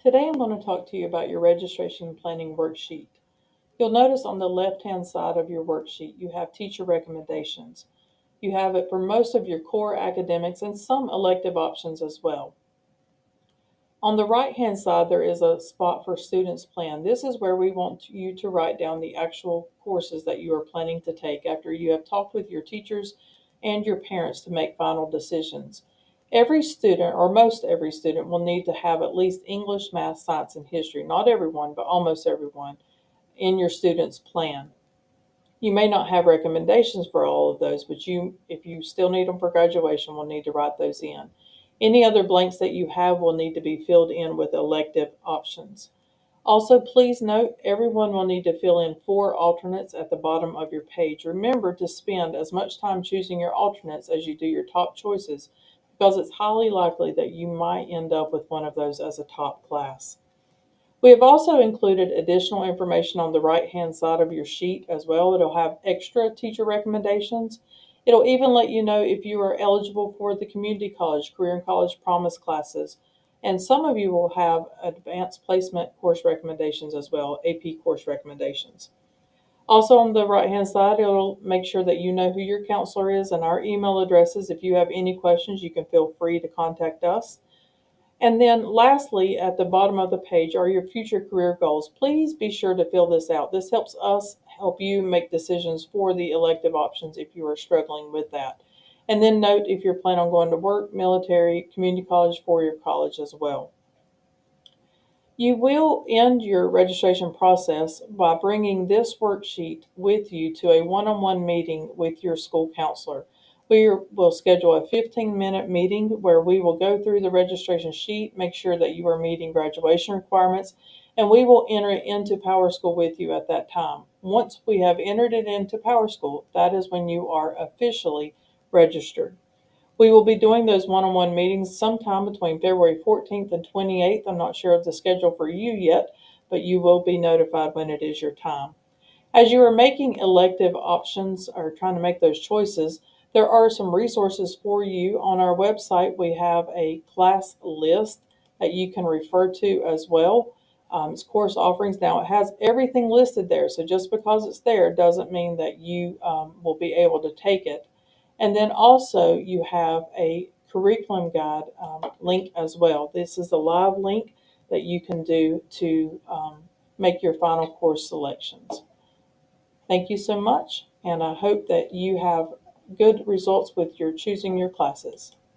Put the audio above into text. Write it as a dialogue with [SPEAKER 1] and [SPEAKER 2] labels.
[SPEAKER 1] Today I'm going to talk to you about your registration planning worksheet. You'll notice on the left-hand side of your worksheet you have teacher recommendations. You have it for most of your core academics and some elective options as well. On the right-hand side there is a spot for students plan. This is where we want you to write down the actual courses that you are planning to take after you have talked with your teachers and your parents to make final decisions. Every student, or most every student, will need to have at least English, math, science, and history. Not everyone, but almost everyone in your student's plan. You may not have recommendations for all of those, but if you still need them for graduation, will need to write those in. Any other blanks that you have will need to be filled in with elective options. Also, please note everyone will need to fill in 4 alternates at the bottom of your page. Remember to spend as much time choosing your alternates as you do your top choices, because it's highly likely that you might end up with one of those as a top class. We have also included additional information on the right-hand side of your sheet as well. It'll have extra teacher recommendations. It'll even let you know if you are eligible for the community college, career and college promise classes. And some of you will have advanced placement course recommendations as well, AP course recommendations. Also on the right-hand side, it'll make sure that you know who your counselor is and our email addresses. If you have any questions, you can feel free to contact us. And then lastly, at the bottom of the page are your future career goals. Please be sure to fill this out. This helps us help you make decisions for the elective options if you are struggling with that. And then note if you're planning on going to work, military, community college, four-year college as well. You will end your registration process by bringing this worksheet with you to a one-on-one meeting with your school counselor. We will schedule a 15-minute meeting where we will go through the registration sheet, make sure that you are meeting graduation requirements, and we will enter it into PowerSchool with you at that time. Once we have entered it into PowerSchool, that is when you are officially registered. We will be doing those one-on-one meetings sometime between February 14th and 28th. I'm not sure of the schedule for you yet, but you will be notified when it is your time. As you are making elective options or trying to make those choices, there are some resources for you. On our website, we have a class list that you can refer to as well. It's course offerings. Now, it has everything listed there, so just because it's there doesn't mean that you will be able to take it. And then also you have a curriculum guide link as well. This is a live link that you can do to make your final course selections. Thank you so much, and I hope that you have good results with your choosing your classes.